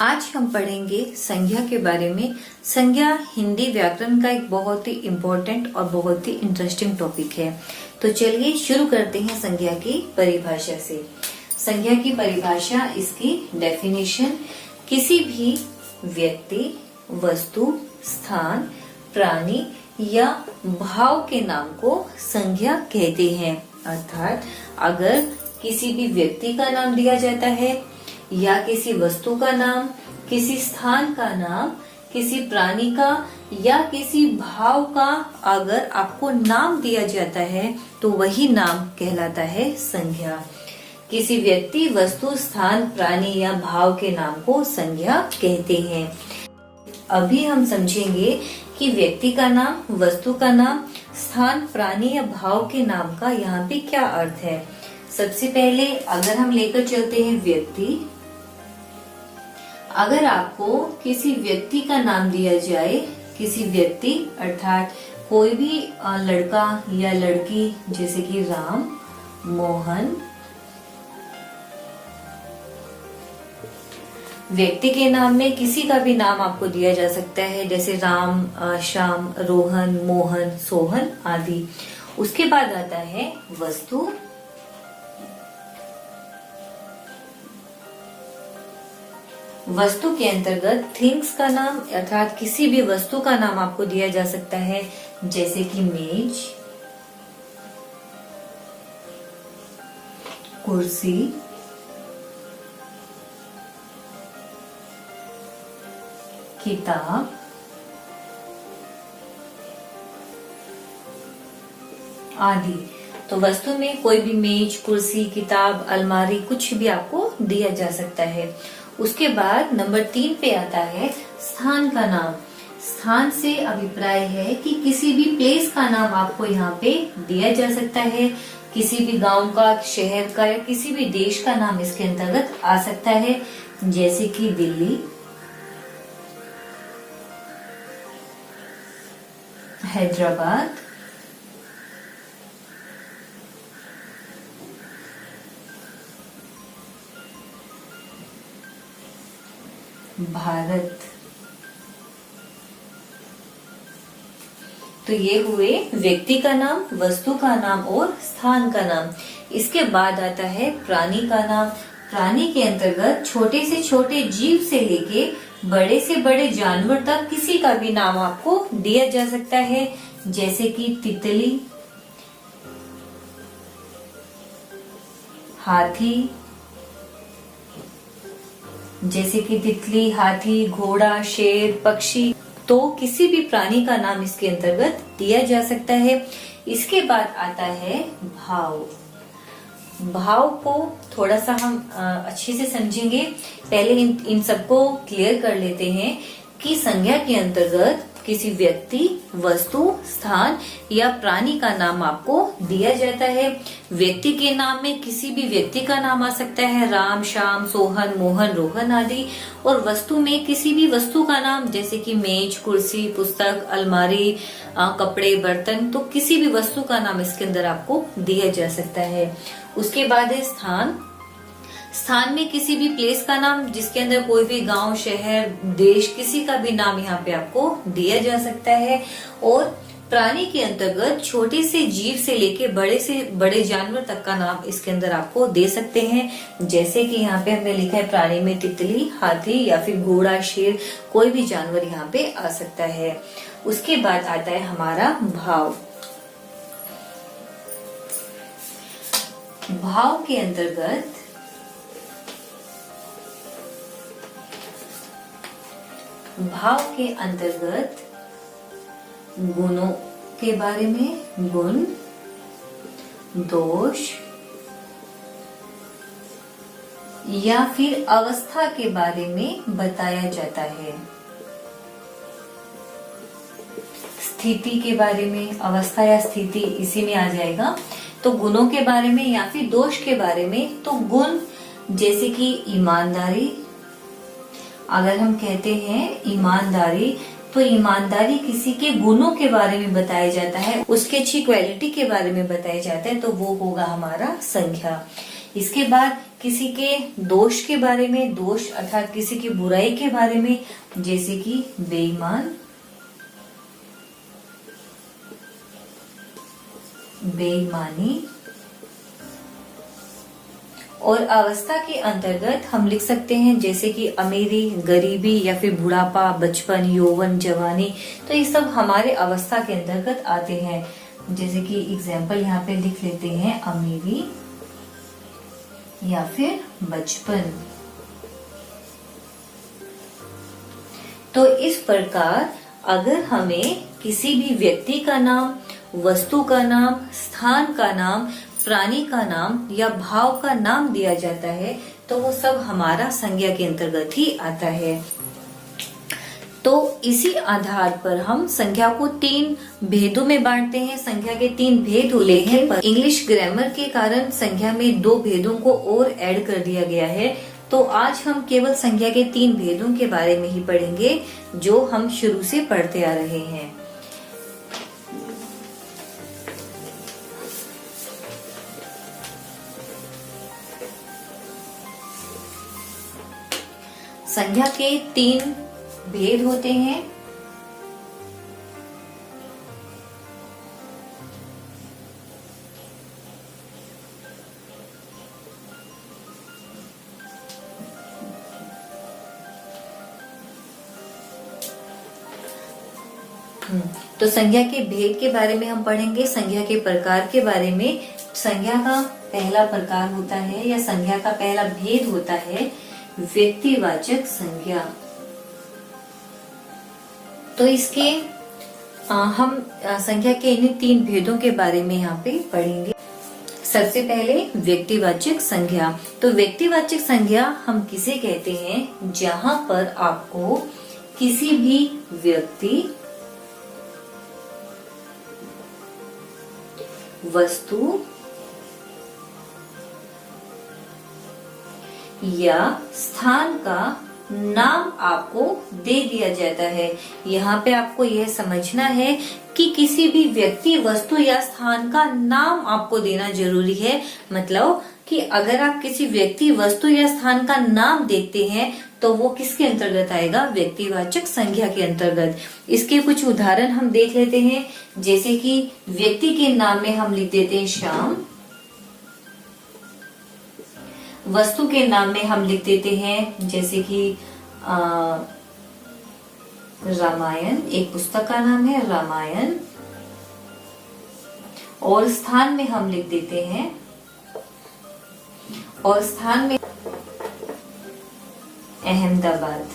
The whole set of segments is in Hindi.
आज हम पढ़ेंगे संज्ञा के बारे में। संज्ञा हिंदी व्याकरण का एक बहुत ही इम्पोर्टेंट और बहुत ही इंटरेस्टिंग टॉपिक है। तो चलिए शुरू करते हैं संज्ञा की परिभाषा से। संज्ञा की परिभाषा, इसकी डेफिनेशन, किसी भी व्यक्ति, वस्तु, स्थान, प्राणी या भाव के नाम को संज्ञा कहते हैं। अर्थात अगर किसी भी व्यक्ति का नाम दिया जाता है या किसी वस्तु का नाम, किसी स्थान का नाम, किसी प्राणी का या किसी भाव का अगर आपको नाम दिया जाता है तो वही नाम कहलाता है संज्ञा। किसी व्यक्ति, वस्तु, स्थान, प्राणी या भाव के नाम को संज्ञा कहते हैं। अभी हम समझेंगे कि व्यक्ति का नाम, वस्तु का नाम, स्थान, प्राणी या भाव के नाम का यहाँ पे क्या अर्थ है। सबसे पहले अगर हम लेकर चलते हैं व्यक्ति, अगर आपको किसी व्यक्ति का नाम दिया जाए, किसी व्यक्ति अर्थात कोई भी लड़का या लड़की, जैसे कि राम, मोहन, व्यक्ति के नाम में किसी का भी नाम आपको दिया जा सकता है, जैसे राम, श्याम, रोहन, मोहन, सोहन आदि। उसके बाद आता है वस्तु। वस्तु के अंतर्गत थिंग्स का नाम अर्थात किसी भी वस्तु का नाम आपको दिया जा सकता है, जैसे कि मेज, कुर्सी, किताब आदि। तो वस्तु में कोई भी मेज, कुर्सी, किताब, अलमारी, कुछ भी आपको दिया जा सकता है। उसके बाद नंबर 3 पे आता है स्थान का नाम। स्थान से अभिप्राय है कि किसी भी प्लेस का नाम आपको यहाँ पे दिया जा सकता है। किसी भी गांव का, शहर का या किसी भी देश का नाम इसके अंतर्गत आ सकता है, जैसे कि दिल्ली, हैदराबाद, भारत। तो ये हुए व्यक्ति का नाम, वस्तु का नाम और स्थान का नाम। इसके बाद आता है प्राणी का नाम। प्राणी के अंतर्गत छोटे से छोटे जीव से लेके बड़े से बड़े जानवर तक किसी का भी नाम आपको दिया जा सकता है, जैसे कि तितली, हाथी, जैसे कि तितली, हाथी, घोड़ा, शेर, पक्षी। तो किसी भी प्राणी का नाम इसके अंतर्गत दिया जा सकता है। इसके बाद आता है भाव। भाव को थोड़ा सा हम अच्छे से समझेंगे। पहले इन सबको क्लियर कर लेते हैं कि संज्ञा के अंतर्गत किसी व्यक्ति, वस्तु, स्थान या प्राणी का नाम आपको दिया जाता है। व्यक्ति के नाम में किसी भी व्यक्ति का नाम आ सकता है, राम, श्याम, सोहन, मोहन, रोहन आदि। और वस्तु में किसी भी वस्तु का नाम, जैसे कि मेज, कुर्सी, पुस्तक, अलमारी, कपड़े, बर्तन। तो किसी भी वस्तु का नाम इसके अंदर आपको दिया जा सकता है। उसके बाद है स्थान। स्थान में किसी भी प्लेस का नाम, जिसके अंदर कोई भी गांव, शहर, देश, किसी का भी नाम यहाँ पे आपको दिया जा सकता है। और प्राणी के अंतर्गत छोटे से जीव से लेके बड़े से बड़े जानवर तक का नाम इसके अंदर आपको दे सकते हैं, जैसे कि यहाँ पे हमने लिखा है प्राणी में तितली, हाथी या फिर घोड़ा, शेर, कोई भी जानवर यहाँ पे आ सकता है। उसके बाद आता है हमारा भाव। भाव के अंतर्गत गुणों के बारे में, गुण, दोष या फिर अवस्था के बारे में बताया जाता है। स्थिति के बारे में, अवस्था या स्थिति इसी में आ जाएगा। तो गुणों के बारे में या फिर दोष के बारे में, तो गुण जैसे कि ईमानदारी। अगर हम कहते हैं ईमानदारी, तो ईमानदारी किसी के गुणों के बारे में बताया जाता है, उसके अच्छी क्वालिटी के बारे में बताया जाता है, तो वो होगा हमारा संज्ञा। इसके बाद किसी के दोष के बारे में, दोष अर्थात किसी की बुराई के बारे में, जैसे कि बेईमान, बेईमानी। और अवस्था के अंतर्गत हम लिख सकते हैं जैसे कि अमीरी, गरीबी या फिर बुढ़ापा, बचपन, यौवन, जवानी। तो ये सब हमारे अवस्था के अंतर्गत आते हैं। जैसे कि एग्जाम्पल यहाँ पे लिख लेते हैं, अमीरी या फिर बचपन। तो इस प्रकार अगर हमें किसी भी व्यक्ति का नाम, वस्तु का नाम, स्थान का नाम, प्राणी का नाम या भाव का नाम दिया जाता है तो वो सब हमारा संज्ञा के अंतर्गत ही आता है। तो इसी आधार पर हम संख्या को 3 भेदों में बांटते हैं। संख्या के 3 भेद होते हैं, पर इंग्लिश ग्रामर के कारण संख्या में 2 भेदों को और ऐड कर दिया गया है। तो आज हम केवल संख्या के 3 भेदों के बारे में ही पढ़ेंगे जो हम शुरू से पढ़ते आ रहे हैं। संख्या के 3 भेद होते हैं। तो संज्ञा के भेद के बारे में हम पढ़ेंगे। संज्ञा के प्रकार के बारे में, संज्ञा का पहला प्रकार होता है या संज्ञा का पहला भेद होता है व्यक्तिवाचक संज्ञा। तो इसके हम संख्या के इन 3 भेदों के बारे में यहाँ पे पढ़ेंगे। सबसे पहले व्यक्तिवाचक संज्ञा। तो व्यक्तिवाचक संज्ञा हम किसे कहते हैं? जहां पर आपको किसी भी व्यक्ति, वस्तु या स्थान का नाम आपको दे दिया जाता है। यहाँ पे आपको यह समझना है कि किसी भी व्यक्ति, वस्तु या स्थान का नाम आपको देना जरूरी है। मतलब कि अगर आप किसी व्यक्ति, वस्तु या स्थान का नाम देखते हैं तो वो किसके अंतर्गत आएगा? व्यक्तिवाचक संज्ञा के अंतर्गत। इसके कुछ उदाहरण हम देख लेते हैं। जैसे कि व्यक्ति के नाम में हम लिख देते हैं श्याम, वस्तु के नाम में हम लिख देते हैं जैसे कि रामायण, एक पुस्तक का नाम है रामायण। और स्थान में हम लिख देते हैं, और स्थान में अहमदाबाद।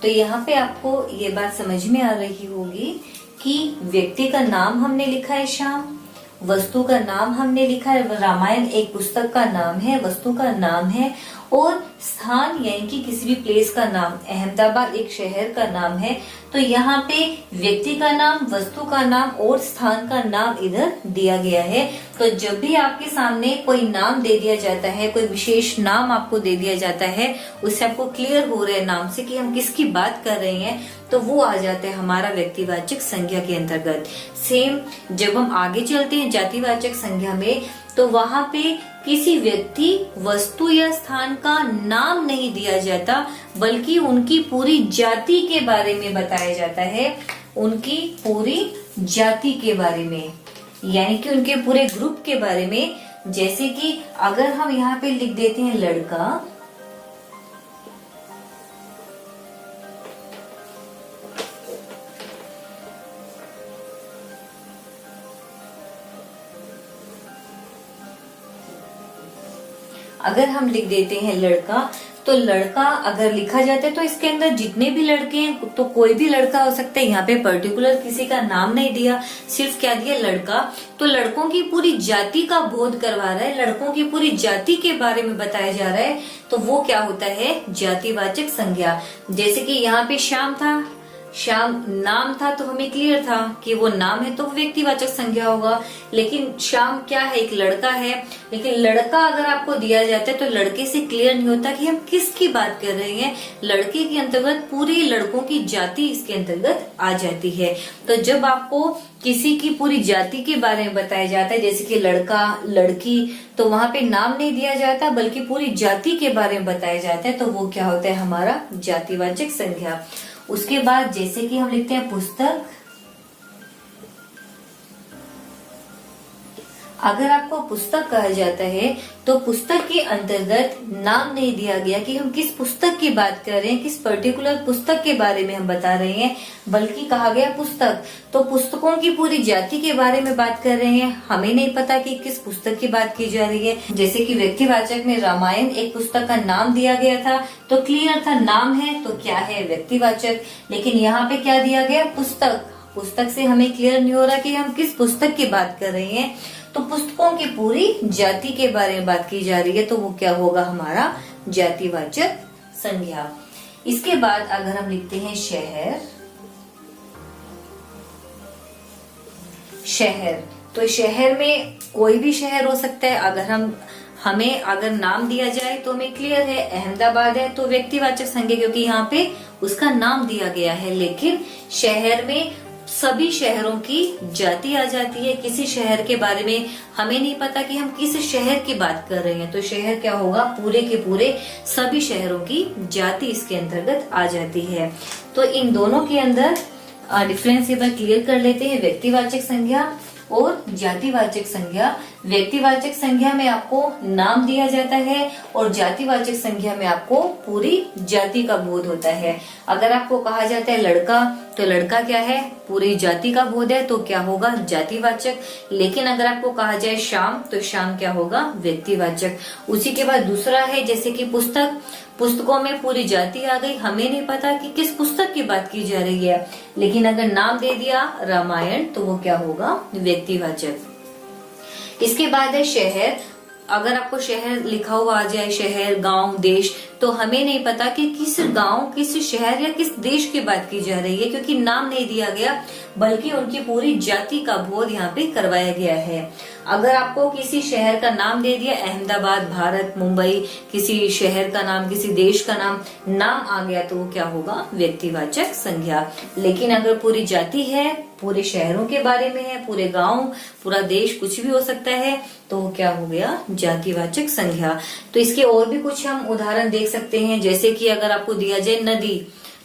तो यहाँ पे आपको ये बात समझ में आ रही होगी कि व्यक्ति का नाम हमने लिखा है श्याम, वस्तु का नाम हमने लिखा है रामायण, एक पुस्तक का नाम है, वस्तु का नाम है, और स्थान यानी कि किसी भी प्लेस का नाम, अहमदाबाद एक शहर का नाम है। तो यहाँ पे व्यक्ति का नाम, वस्तु का नाम और स्थान का नाम इधर दिया गया है। तो जब भी आपके सामने कोई नाम दे दिया जाता है, कोई विशेष नाम आपको दे दिया जाता है, उससे आपको क्लियर हो रहा है नाम से कि हम किसकी बात कर रहे हैं, तो वो आ जाता है हमारा व्यक्तिवाचक संज्ञा के अंतर्गत। सेम जब हम आगे चलते हैं जातिवाचक संज्ञा में, तो वहां पे किसी व्यक्ति, वस्तु या स्थान का नाम नहीं दिया जाता, बल्कि उनकी पूरी जाति के बारे में बताया जाता है, उनकी पूरी जाति के बारे में, यानी कि उनके पूरे ग्रुप के बारे में। जैसे कि अगर हम यहाँ पे लिख देते हैं लड़का, अगर हम लिख देते हैं लड़का, तो लड़का अगर लिखा जाता है तो इसके अंदर जितने भी लड़के हैं, तो कोई भी लड़का हो सकता है। यहाँ पे पर्टिकुलर किसी का नाम नहीं दिया, सिर्फ क्या दिया? लड़का। तो लड़कों की पूरी जाति का बोध करवा रहा है, लड़कों की पूरी जाति के बारे में बताया जा रहा है। तो वो क्या होता है? जातिवाचक संज्ञा। जैसे कि यहाँ पे श्याम था, श्याम नाम था तो हमें क्लियर था कि वो नाम है तो व्यक्तिवाचक संज्ञा होगा। लेकिन श्याम क्या है, एक लड़का है। लेकिन लड़का अगर आपको दिया जाता है तो लड़के से क्लियर नहीं होता कि हम किसकी बात कर रहे हैं। लड़के के अंतर्गत पूरे लड़कों की जाति इसके अंतर्गत आ जाती है। तो जब आपको किसी की पूरी जाति के बारे में बताया जाता है, जैसे कि लड़का लड़की, तो वहां पे नाम नहीं दिया जाता बल्कि पूरी जाति के बारे में बताया जाता है, तो वो क्या होता है, हमारा जातिवाचक संज्ञा। उसके बाद जैसे कि हम लिखते हैं पुस्तक, अगर आपको पुस्तक कहा जाता है तो पुस्तक के अंतर्गत नाम नहीं दिया गया कि हम किस पुस्तक की बात कर रहे हैं, किस पर्टिकुलर पुस्तक के बारे में हम बता रहे हैं, बल्कि कहा गया पुस्तक। तो पुस्तकों की पूरी जाति के बारे में बात कर रहे हैं, हमें नहीं पता कि किस पुस्तक की बात की जा रही है। जैसे कि व्यक्तिवाचक में रामायण एक पुस्तक का नाम दिया गया था तो क्लियर था नाम है तो क्या है, व्यक्तिवाचक। लेकिन यहाँ पे क्या दिया गया, पुस्तक। पुस्तक से हमें क्लियर नहीं हो रहा कि हम किस पुस्तक की बात कर रहे हैं, तो पुस्तकों की पूरी जाति के बारे में बात की जा रही है, तो वो क्या होगा, हमारा जातिवाचक संज्ञा। इसके बाद अगर हम लिखते हैं शहर, शहर, तो शहर में कोई भी शहर हो सकता है। अगर हमें अगर नाम दिया जाए तो हमें क्लियर है अहमदाबाद है तो व्यक्तिवाचक संज्ञा, क्योंकि यहाँ पे उसका नाम दिया गया है। लेकिन शहर में सभी शहरों की जाति आ जाती है। किसी शहर के बारे में हमें नहीं पता कि हम किस शहर की बात कर रहे हैं, तो शहर क्या होगा, पूरे के पूरे सभी शहरों की जाति इसके अंतर्गत आ जाती है। तो इन दोनों के अंदर डिफरेंस एक बार क्लियर कर लेते हैं, व्यक्तिवाचक संज्ञा और जातिवाचक संज्ञा। व्यक्तिवाचक संज्ञा में आपको नाम दिया जाता है और जातिवाचक संज्ञा में आपको पूरी जाति का बोध होता है। अगर आपको कहा जाता है लड़का, तो लड़का क्या है, पूरी जाति का बोध है, तो क्या होगा, जातिवाचक। लेकिन अगर आपको कहा जाए श्याम, तो श्याम क्या होगा, व्यक्तिवाचक। उसी के बाद दूसरा है जैसे कि पुस्तक, पुस्तकों में पूरी जाति आ गई, हमें नहीं पता कि किस पुस्तक की बात की जा रही है। लेकिन अगर नाम दे दिया रामायण, तो वो क्या होगा, व्यक्तिवाचक। इसके बाद है शहर। अगर आपको शहर लिखा हुआ आ जाए, शहर, गांव, देश, तो हमें नहीं पता कि किस गांव, किस शहर या किस देश की बात की जा रही है, क्योंकि नाम नहीं दिया गया बल्कि उनकी पूरी जाति का बोध यहाँ पे करवाया गया है। अगर आपको किसी शहर का नाम दे दिया, अहमदाबाद, भारत, मुंबई, किसी शहर का नाम, किसी देश का नाम आ गया, तो वो क्या होगा, व्यक्तिवाचक संज्ञा। लेकिन अगर पूरी जाति है, पूरे शहरों के बारे में है, पूरे गांव, पूरा देश, कुछ भी हो सकता है, तो वो क्या हो गया, जातिवाचक संज्ञा। तो इसके और भी कुछ हम उदाहरण देख सकते हैं, जैसे कि अगर आपको दिया जाए नदी,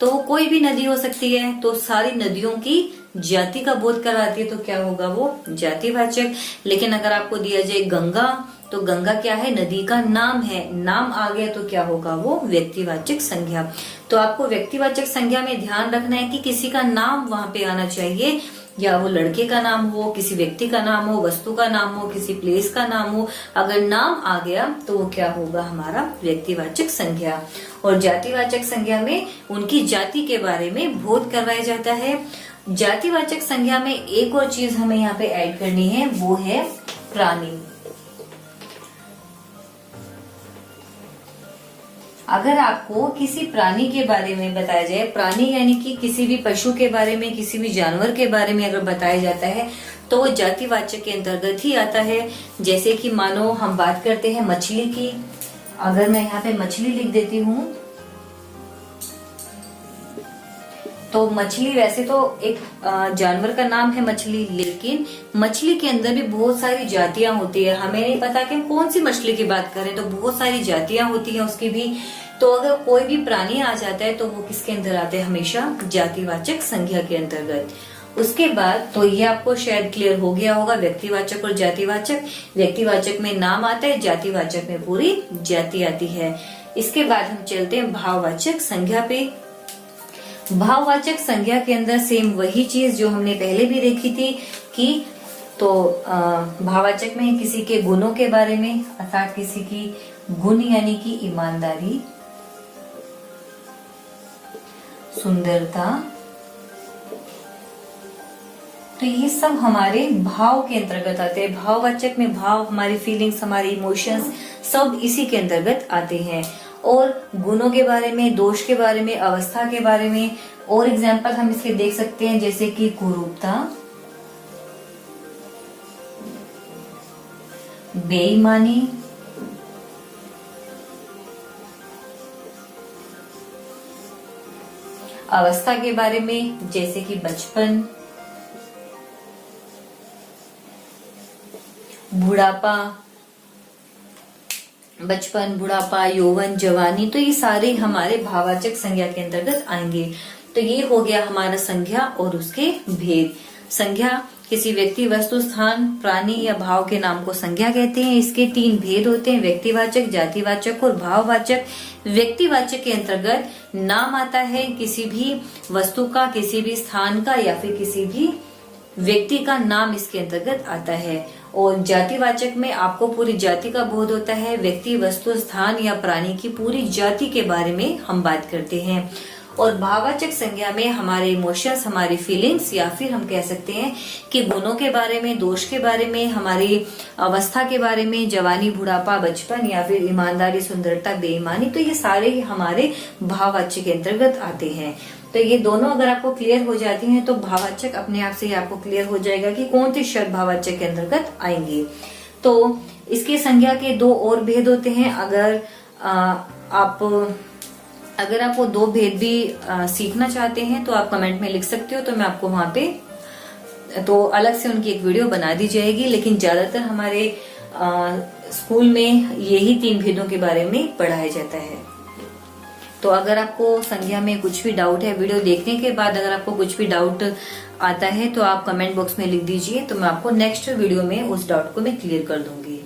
तो वो कोई भी नदी हो सकती है, तो सारी नदियों की जाति का बोध कराती है, तो क्या होगा, वो जातिवाचक। लेकिन अगर आपको दिया जाए गंगा, तो गंगा क्या है, नदी का नाम है, नाम आ गया तो क्या होगा, वो व्यक्तिवाचक संज्ञा। तो आपको व्यक्तिवाचक संज्ञा में ध्यान रखना है कि किसी का नाम वहां पे आना चाहिए, या वो लड़के का नाम हो, किसी व्यक्ति का नाम हो, वस्तु का नाम हो, किसी प्लेस का नाम हो। अगर नाम आ गया तो वो क्या होगा, हमारा व्यक्तिवाचक संज्ञा। और जातिवाचक संज्ञा में उनकी जाति के बारे में बोध करवाया जाता है। जातिवाचक संज्ञा में एक और चीज हमें यहाँ पे ऐड करनी है, वो है प्राणी। अगर आपको किसी प्राणी के बारे में बताया जाए, प्राणी यानी कि किसी भी पशु के बारे में, किसी भी जानवर के बारे में अगर बताया जाता है, तो वो जातिवाचक के अंतर्गत ही आता है। जैसे कि मानो हम बात करते हैं मछली की, अगर मैं यहाँ पे मछली लिख देती हूँ, तो मछली वैसे तो एक जानवर का नाम है मछली, लेकिन मछली के अंदर भी बहुत सारी जातियां होती है। हमें नहीं पता कि हम कौन सी मछली की बात करें, तो बहुत सारी जातियां होती हैं उसकी भी। तो अगर कोई भी प्राणी आ जाता है तो वो किसके अंदर आते हैं, हमेशा जातिवाचक संज्ञा के अंतर्गत। उसके बाद तो ये आपको शायद क्लियर हो गया होगा, व्यक्तिवाचक और जातिवाचक। व्यक्तिवाचक में नाम आता है, जातिवाचक में पूरी जाति आती है। इसके बाद हम चलते हैं भाववाचक संज्ञा पे। भाववाचक संज्ञा के अंदर सेम वही चीज जो हमने पहले भी देखी थी कि तो भाववाचक में किसी के गुणों के बारे में, अर्थात किसी की गुण यानी कि ईमानदारी, सुंदरता, तो ये सब हमारे भाव के अंतर्गत आते हैं। भाववाचक में भाव, हमारी फीलिंग्स, हमारे इमोशंस सब इसी के अंतर्गत आते हैं। और गुणों के बारे में, दोष के बारे में, अवस्था के बारे में, और एग्जाम्पल हम इसके देख सकते हैं, जैसे कि कुरूपता, बेईमानी, अवस्था के बारे में जैसे कि बचपन, बुढ़ापा, बचपन, बुढ़ापा, यौवन, जवानी, तो ये सारे हमारे भाववाचक संज्ञा के अंतर्गत आएंगे। तो ये हो गया हमारा संज्ञा और उसके भेद। संज्ञा किसी व्यक्ति, वस्तु, स्थान, प्राणी या भाव के नाम को संज्ञा कहते हैं। इसके 3 भेद होते हैं, व्यक्तिवाचक, जातिवाचक और भाववाचक। व्यक्तिवाचक के अंतर्गत नाम आता है किसी भी वस्तु का, किसी भी स्थान का या फिर किसी भी व्यक्ति का नाम इसके अंतर्गत आता है। और जातिवाचक में आपको पूरी जाति का बोध होता है। व्यक्ति, वस्तु, स्थान या प्राणी की पूरी जाति के बारे में हम बात करते हैं। और भाववाचक संज्ञा में हमारे इमोशंस, हमारी फीलिंग्स या फिर हम कह सकते हैं कि गुणों के बारे में, दोष के बारे में, हमारी अवस्था के बारे में, जवानी, बुढ़ापा, बचपन या फिर ईमानदारी, सुंदरता, बेईमानी, तो ये सारे ही हमारे भाववाचक के अंतर्गत आते हैं। तो ये दोनों अगर आपको क्लियर हो जाती हैं तो भाववाचक अपने आप से ही आपको क्लियर हो जाएगा कि कौन सी शब्द भाववाचक के अंतर्गत आएंगे। तो इसके संज्ञा के 2 और भेद होते हैं। अगर आप वो 2 भेद भी सीखना चाहते हैं तो आप कमेंट में लिख सकते हो, तो मैं आपको वहां पे तो अलग से उनकी एक वीडियो बना दी जाएगी। लेकिन ज्यादातर हमारे स्कूल में यही 3 भेदों के बारे में पढ़ाया जाता है। तो अगर आपको संज्ञा में कुछ भी डाउट है, वीडियो देखने के बाद अगर आपको कुछ भी डाउट आता है तो आप कमेंट बॉक्स में लिख दीजिए, तो मैं आपको नेक्स्ट वीडियो में उस डाउट को मैं क्लियर कर दूंगी।